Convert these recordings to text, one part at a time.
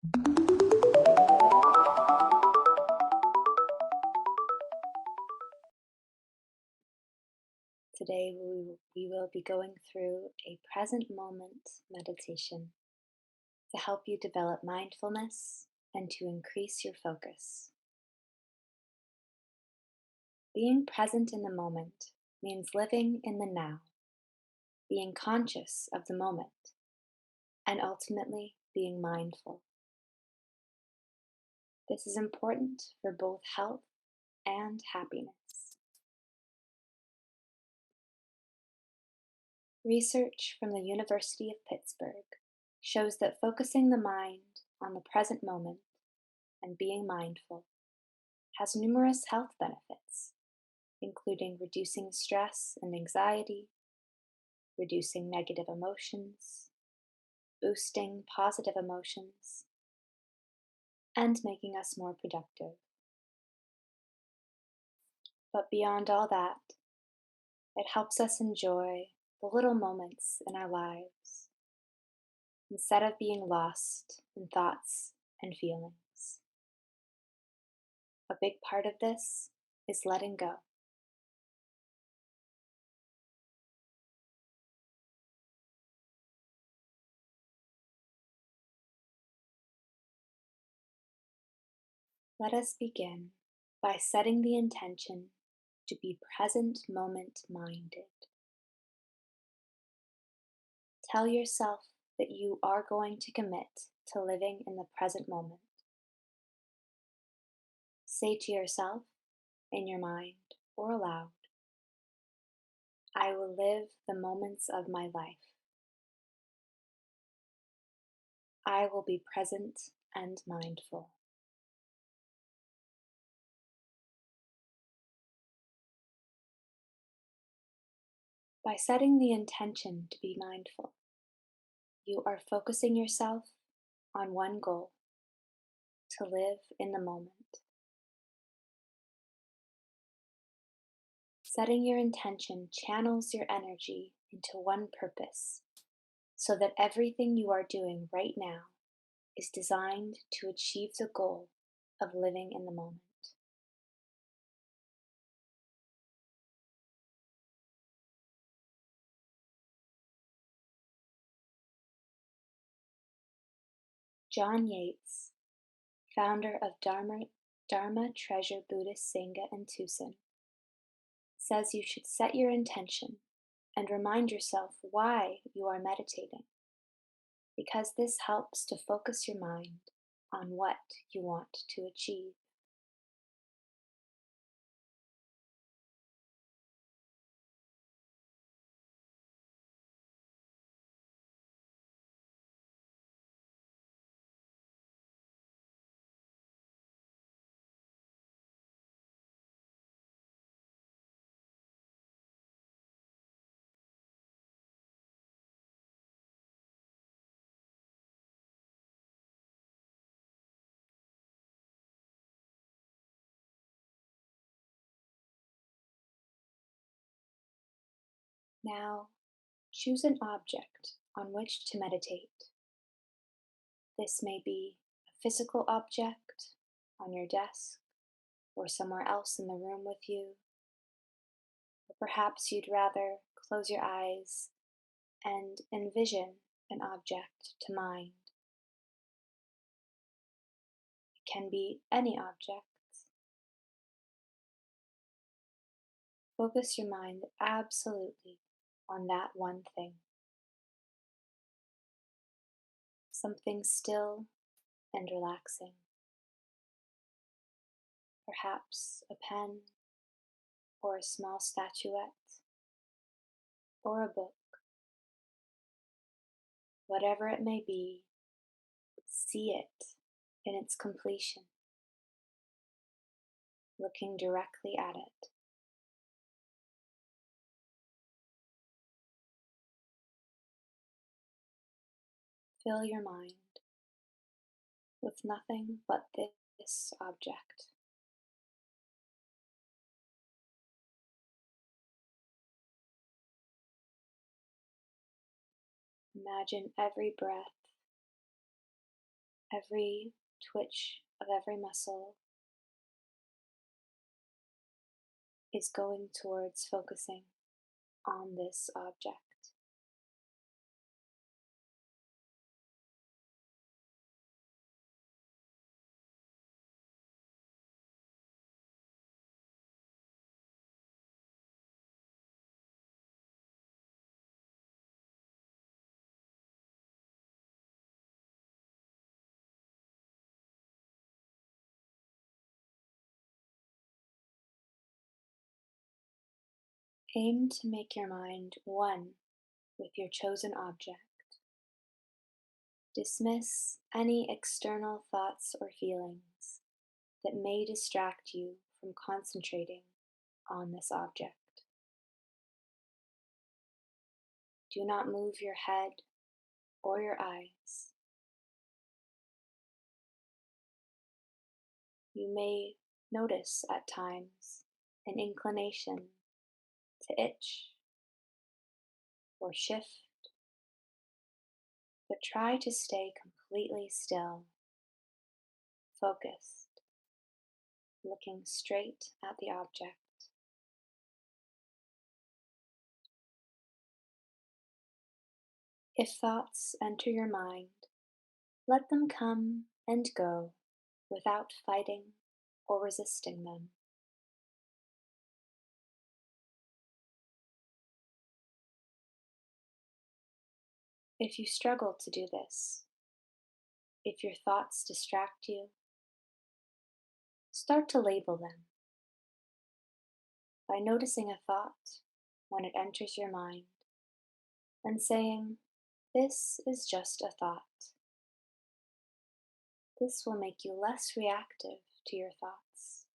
Today we will be going through a present moment meditation to help you develop mindfulness and to increase your focus. Being present in the moment means living in the now, being conscious of the moment, and ultimately being mindful. This is important for both health and happiness. Research from the University of Pittsburgh shows that focusing the mind on the present moment and being mindful has numerous health benefits, including reducing stress and anxiety, reducing negative emotions, boosting positive emotions, and making us more productive. But beyond all that, it helps us enjoy the little moments in our lives instead of being lost in thoughts and feelings. A big part of this is letting go. Let us begin by setting the intention to be present moment minded. Tell yourself that you are going to commit to living in the present moment. Say to yourself, in your mind or aloud, I will live the moments of my life. I will be present and mindful. By setting the intention to be mindful, you are focusing yourself on one goal: to live in the moment. Setting your intention channels your energy into one purpose, so that everything you are doing right now is designed to achieve the goal of living in the moment. John Yates, founder of Dharma Treasure Buddhist Sangha in Tucson, says you should set your intention and remind yourself why you are meditating, because this helps to focus your mind on what you want to achieve. Now, choose an object on which to meditate. This may be a physical object on your desk or somewhere else in the room with you, or perhaps you'd rather close your eyes and envision an object to mind. It can be any object. Focus your mind absolutely on that one thing. Something still and relaxing. Perhaps a pen or a small statuette or a book. Whatever it may be, see it in its completion, looking directly at it. Fill your mind with nothing but this object. Imagine every breath Every twitch of every muscle is going towards focusing on this object. Aim to make your mind one with your chosen object. Dismiss any external thoughts or feelings that may distract you from concentrating on this object. Do not move your head or your eyes. You may notice at times an inclination to itch or shift, but try to stay completely still, focused, looking straight at the object. If thoughts enter your mind, let them come and go without fighting or resisting them. If you struggle to do this, if your thoughts distract you, start to label them by noticing a thought when it enters your mind and saying, "This is just a thought." This will make you less reactive to your thoughts.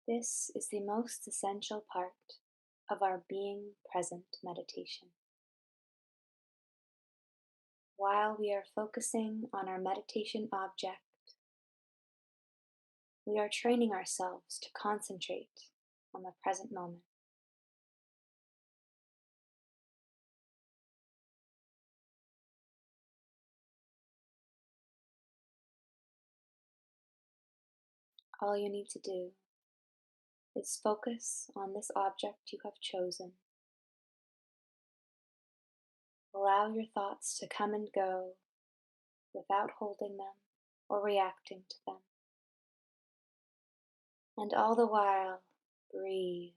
This is the most essential part of our being present meditation. While we are focusing on our meditation object, we are training ourselves to concentrate on the present moment. All you need to do is focus on this object you have chosen. Allow your thoughts to come and go without holding them or reacting to them. And all the while, breathe.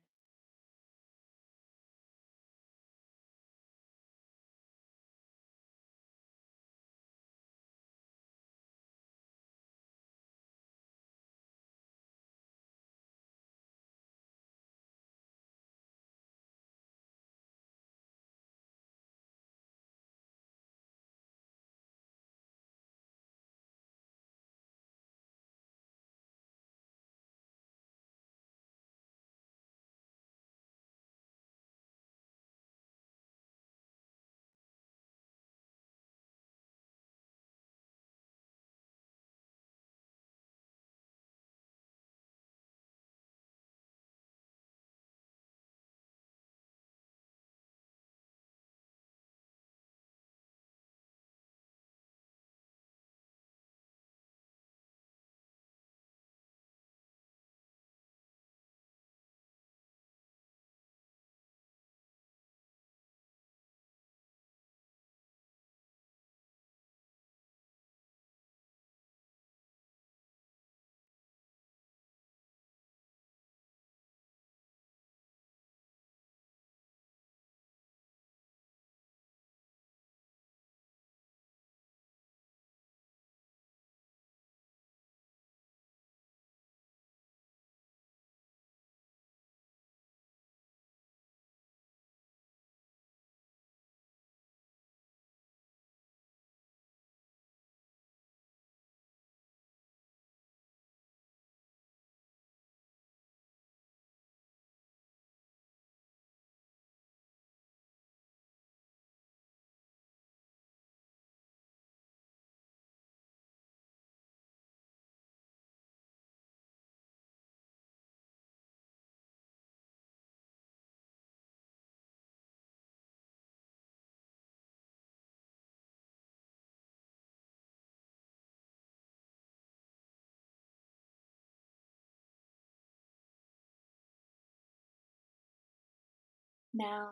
Now,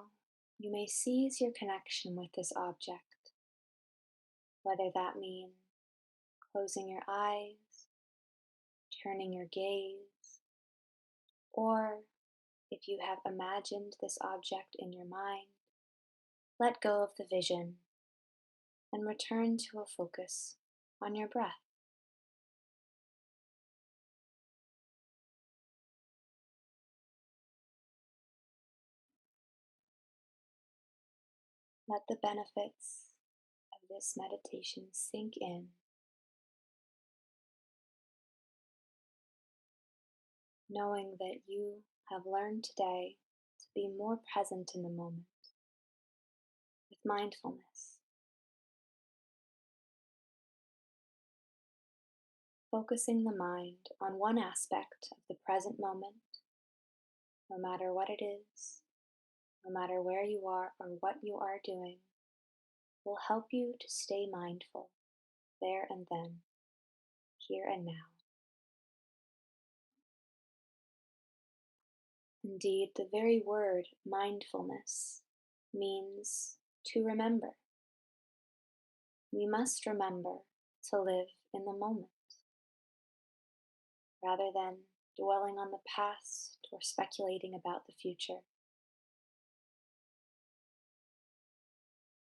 you may seize your connection with this object, whether that means closing your eyes, turning your gaze, or if you have imagined this object in your mind, let go of the vision and return to a focus on your breath. Let the benefits of this meditation sink in, knowing that you have learned today to be more present in the moment with mindfulness, focusing the mind on one aspect of the present moment, no matter what it is, no matter where you are or what you are doing, will help you to stay mindful there and then, here and now. Indeed, the very word mindfulness means to remember. We must remember to live in the moment rather than dwelling on the past or speculating about the future.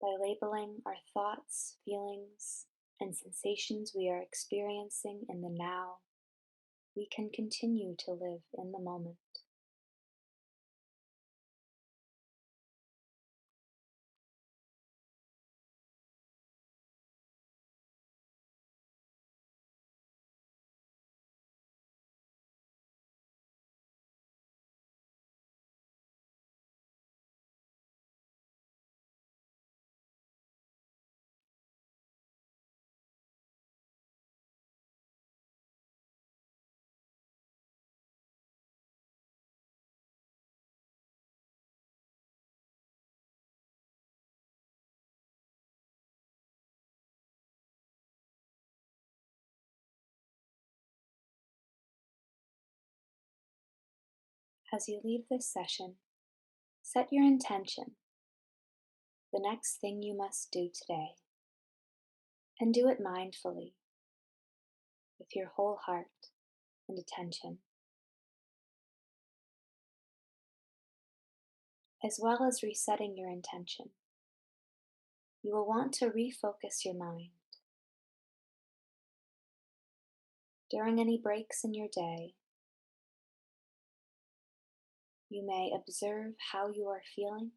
By labeling our thoughts, feelings, and sensations we are experiencing in the now, we can continue to live in the moment. As you leave this session, set your intention, the next thing you must do today, and do it mindfully with your whole heart and attention, as well as resetting your intention. You will want to refocus your mind. During any breaks in your day, you may observe how you are feeling,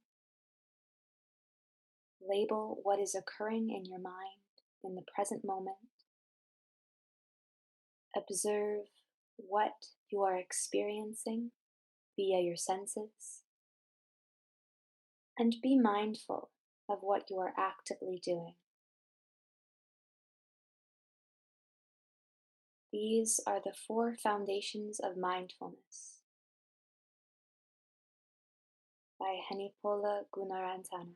label what is occurring in your mind in the present moment, observe what you are experiencing via your senses, and be mindful of what you are actively doing. These are the 4 foundations of mindfulness by Henipola Gunaratana.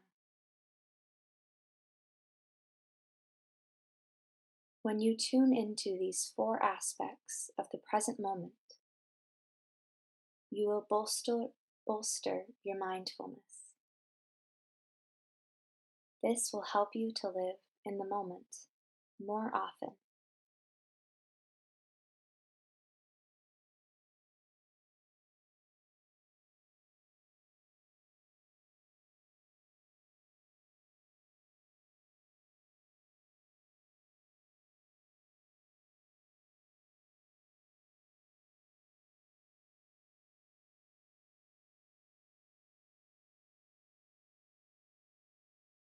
When you tune into these 4 aspects of the present moment, you will bolster your mindfulness. This will help you to live in the moment more often.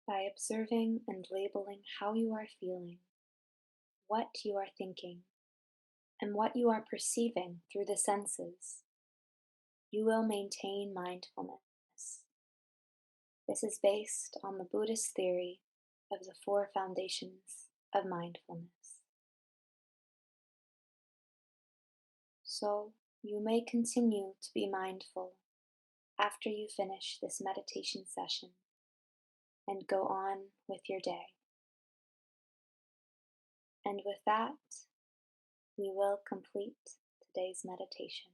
By observing and labeling how you are feeling, what you are thinking, and what you are perceiving through the senses, you will maintain mindfulness. This is based on the Buddhist theory of the 4 foundations of mindfulness. So, you may continue to be mindful after you finish this meditation session and go on with your day. And with that, we will complete today's meditation.